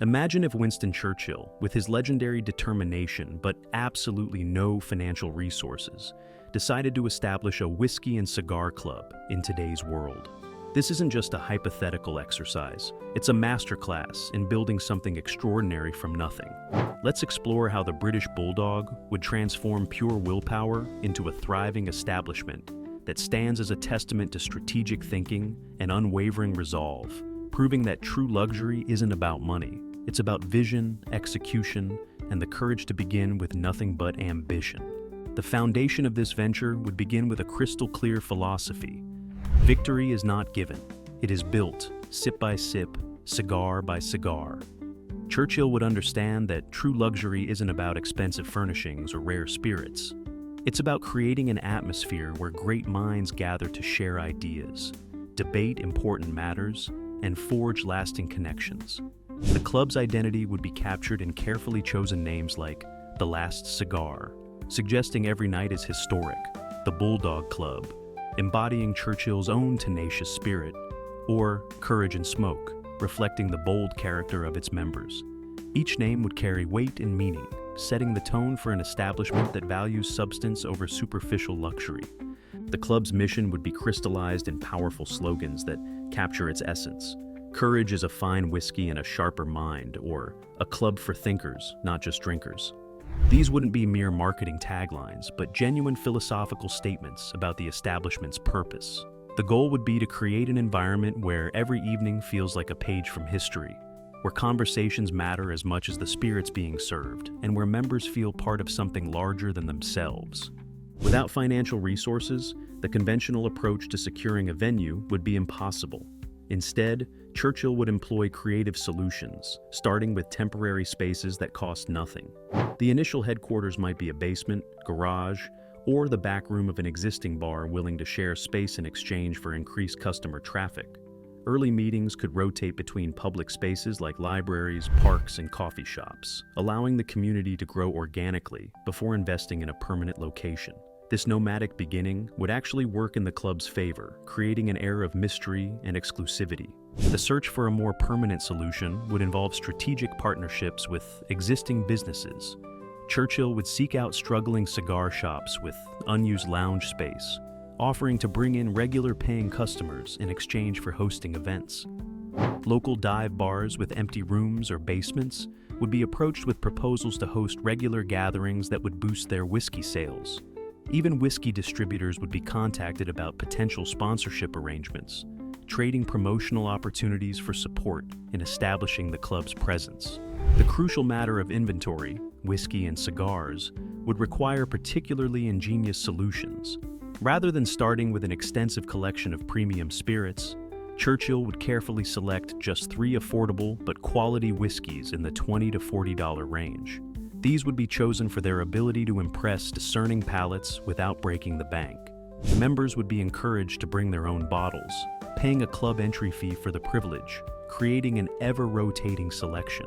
Imagine if Winston Churchill, with his legendary determination but absolutely no financial resources, decided to establish a whiskey and cigar club in today's world. This isn't just a hypothetical exercise, it's a masterclass in building something extraordinary from nothing. Let's explore how the British Bulldog would transform pure willpower into a thriving establishment that stands as a testament to strategic thinking and unwavering resolve, proving that true luxury isn't about money. It's about vision, execution, and the courage to begin with nothing but ambition. The foundation of this venture would begin with a crystal-clear philosophy. Victory is not given. It is built, sip by sip, cigar by cigar. Churchill would understand that true luxury isn't about expensive furnishings or rare spirits. It's about creating an atmosphere where great minds gather to share ideas, debate important matters, and forge lasting connections. The club's identity would be captured in carefully chosen names like The Last Cigar, suggesting every night is historic, the Bulldog Club, embodying Churchill's own tenacious spirit, or Courage and Smoke, reflecting the bold character of its members. Each name would carry weight and meaning, setting the tone for an establishment that values substance over superficial luxury. The club's mission would be crystallized in powerful slogans that capture its essence. Courage is a fine whiskey and a sharper mind, or a club for thinkers, not just drinkers. These wouldn't be mere marketing taglines, but genuine philosophical statements about the establishment's purpose. The goal would be to create an environment where every evening feels like a page from history, where conversations matter as much as the spirits being served, and where members feel part of something larger than themselves. Without financial resources, the conventional approach to securing a venue would be impossible. Instead, Churchill would employ creative solutions, starting with temporary spaces that cost nothing. The initial headquarters might be a basement, garage, or the back room of an existing bar willing to share space in exchange for increased customer traffic. Early meetings could rotate between public spaces like libraries, parks, and coffee shops, allowing the community to grow organically before investing in a permanent location. This nomadic beginning would actually work in the club's favor, creating an air of mystery and exclusivity. The search for a more permanent solution would involve strategic partnerships with existing businesses. Churchill would seek out struggling cigar shops with unused lounge space, offering to bring in regular paying customers in exchange for hosting events. Local dive bars with empty rooms or basements would be approached with proposals to host regular gatherings that would boost their whiskey sales. Even whiskey distributors would be contacted about potential sponsorship arrangements, trading promotional opportunities for support in establishing the club's presence. The crucial matter of inventory, whiskey and cigars, would require particularly ingenious solutions. Rather than starting with an extensive collection of premium spirits, Churchill would carefully select just 3 affordable but quality whiskeys in the $20 to $40 range. These would be chosen for their ability to impress discerning palates without breaking the bank. Members would be encouraged to bring their own bottles, paying a club entry fee for the privilege, creating an ever-rotating selection.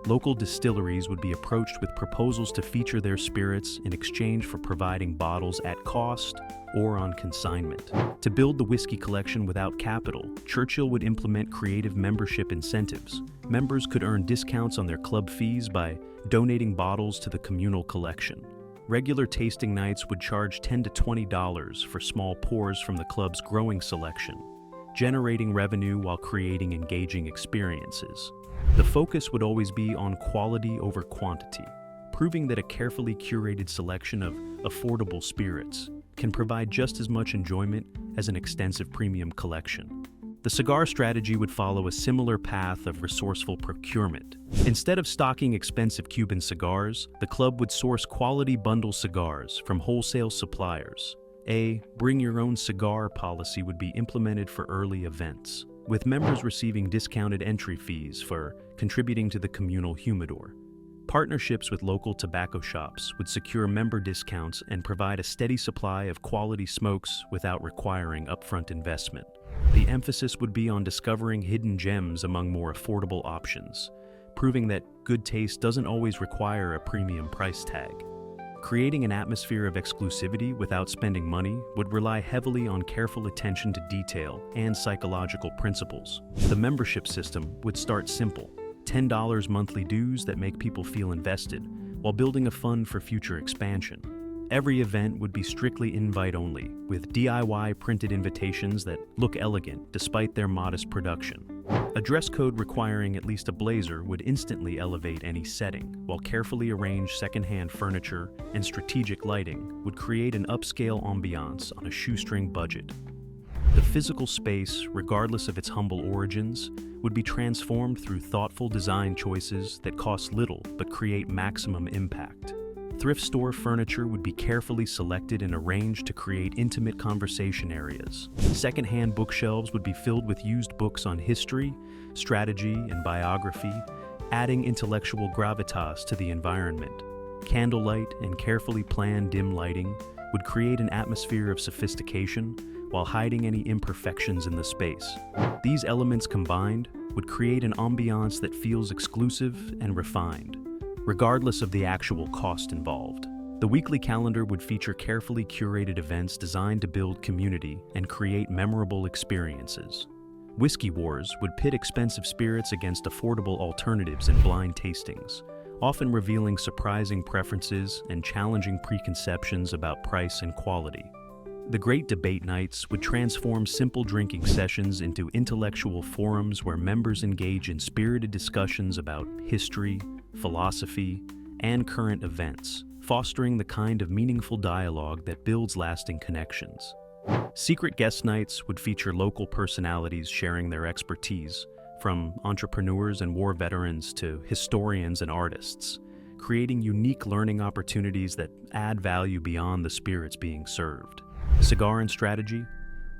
Local distilleries would be approached with proposals to feature their spirits in exchange for providing bottles at cost or on consignment. To build the whiskey collection without capital, Churchill would implement creative membership incentives. Members could earn discounts on their club fees by donating bottles to the communal collection. Regular tasting nights would charge $10 to $20 for small pours from the club's growing selection, generating revenue while creating engaging experiences. The focus would always be on quality over quantity, proving that a carefully curated selection of affordable spirits can provide just as much enjoyment as an extensive premium collection. The cigar strategy would follow a similar path of resourceful procurement. Instead of stocking expensive Cuban cigars, the club would source quality bundle cigars from wholesale suppliers. A bring-your-own-cigar policy would be implemented for early events, with members receiving discounted entry fees for contributing to the communal humidor. Partnerships with local tobacco shops would secure member discounts and provide a steady supply of quality smokes without requiring upfront investment. The emphasis would be on discovering hidden gems among more affordable options, proving that good taste doesn't always require a premium price tag. Creating an atmosphere of exclusivity without spending money would rely heavily on careful attention to detail and psychological principles. The membership system would start simple. $10 monthly dues that make people feel invested, while building a fund for future expansion. Every event would be strictly invite-only, with DIY printed invitations that look elegant despite their modest production. A dress code requiring at least a blazer would instantly elevate any setting, while carefully arranged secondhand furniture and strategic lighting would create an upscale ambiance on a shoestring budget. The physical space, regardless of its humble origins, would be transformed through thoughtful design choices that cost little but create maximum impact. Thrift store furniture would be carefully selected and arranged to create intimate conversation areas. Secondhand bookshelves would be filled with used books on history, strategy, and biography, adding intellectual gravitas to the environment. Candlelight and carefully planned dim lighting would create an atmosphere of sophistication while hiding any imperfections in the space. These elements combined would create an ambiance that feels exclusive and refined, regardless of the actual cost involved. The weekly calendar would feature carefully curated events designed to build community and create memorable experiences. Whiskey wars would pit expensive spirits against affordable alternatives in blind tastings, often revealing surprising preferences and challenging preconceptions about price and quality. The Great Debate Nights would transform simple drinking sessions into intellectual forums where members engage in spirited discussions about history, philosophy, and current events, fostering the kind of meaningful dialogue that builds lasting connections. Secret Guest Nights would feature local personalities sharing their expertise, from entrepreneurs and war veterans to historians and artists, creating unique learning opportunities that add value beyond the spirits being served. Cigar and Strategy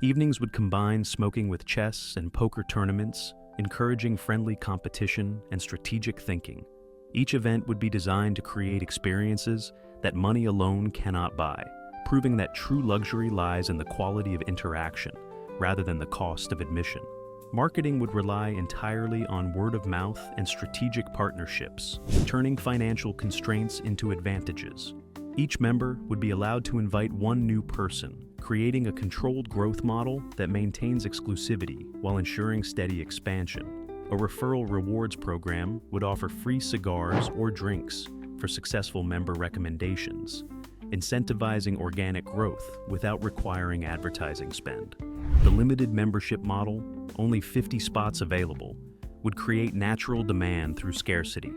evenings would combine smoking with chess and poker tournaments, encouraging friendly competition and strategic thinking. Each event would be designed to create experiences that money alone cannot buy, proving that true luxury lies in the quality of interaction rather than the cost of admission. Marketing would rely entirely on word of mouth and strategic partnerships, turning financial constraints into advantages. Each member would be allowed to invite one new person, creating a controlled growth model that maintains exclusivity while ensuring steady expansion. A referral rewards program would offer free cigars or drinks for successful member recommendations, incentivizing organic growth without requiring advertising spend. The limited membership model, only 50 spots available, would create natural demand through scarcity.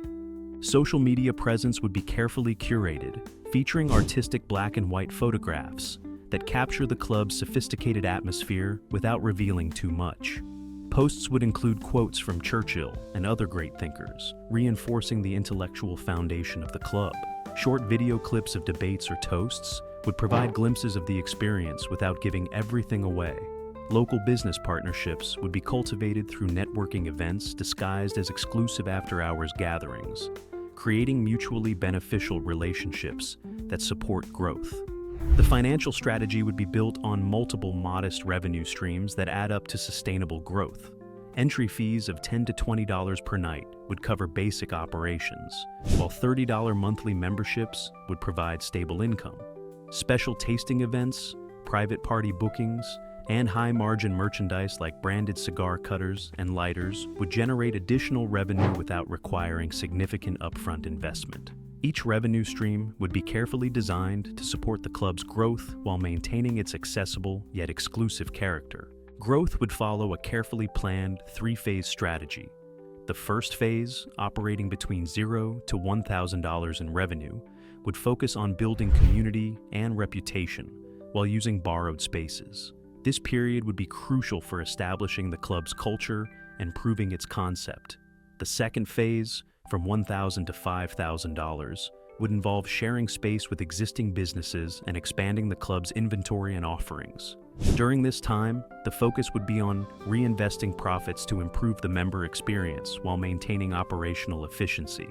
Social media presence would be carefully curated, featuring artistic black and white photographs that capture the club's sophisticated atmosphere without revealing too much. Posts would include quotes from Churchill and other great thinkers, reinforcing the intellectual foundation of the club. Short video clips of debates or toasts would provide glimpses of the experience without giving everything away. Local business partnerships would be cultivated through networking events disguised as exclusive after-hours gatherings, creating mutually beneficial relationships that support growth. The financial strategy would be built on multiple modest revenue streams that add up to sustainable growth. Entry fees of $10 to $20 per night would cover basic operations, while $30 monthly memberships would provide stable income. Special tasting events, private party bookings, and high-margin merchandise like branded cigar cutters and lighters would generate additional revenue without requiring significant upfront investment. Each revenue stream would be carefully designed to support the club's growth while maintaining its accessible yet exclusive character. Growth would follow a carefully planned three-phase strategy. The first phase, operating between $0 to $1,000 in revenue, would focus on building community and reputation while using borrowed spaces. This period would be crucial for establishing the club's culture and proving its concept. The second phase, from $1,000 to $5,000, would involve sharing space with existing businesses and expanding the club's inventory and offerings. During this time, the focus would be on reinvesting profits to improve the member experience while maintaining operational efficiency.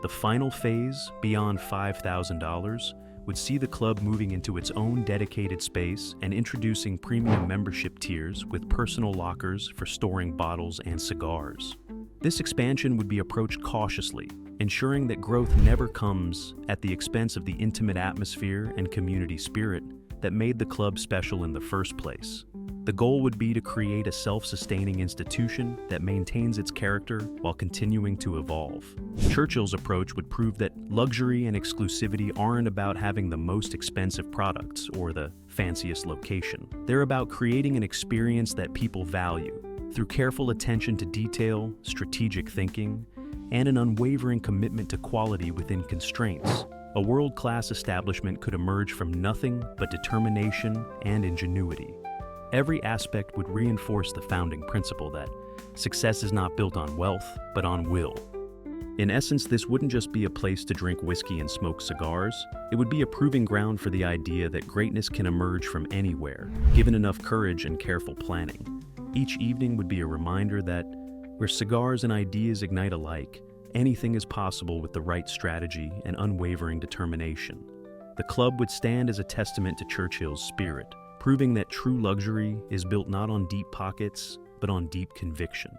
The final phase, beyond $5,000, would see the club moving into its own dedicated space and introducing premium membership tiers with personal lockers for storing bottles and cigars. This expansion would be approached cautiously, ensuring that growth never comes at the expense of the intimate atmosphere and community spirit that made the club special in the first place. The goal would be to create a self-sustaining institution that maintains its character while continuing to evolve. Churchill's approach would prove that luxury and exclusivity aren't about having the most expensive products or the fanciest location. They're about creating an experience that people value through careful attention to detail, strategic thinking, and an unwavering commitment to quality within constraints. A world-class establishment could emerge from nothing but determination and ingenuity. Every aspect would reinforce the founding principle that success is not built on wealth, but on will. In essence, this wouldn't just be a place to drink whiskey and smoke cigars. It would be a proving ground for the idea that greatness can emerge from anywhere, given enough courage and careful planning. Each evening would be a reminder that where cigars and ideas ignite alike, anything is possible with the right strategy and unwavering determination. The club would stand as a testament to Churchill's spirit, proving that true luxury is built not on deep pockets, but on deep conviction.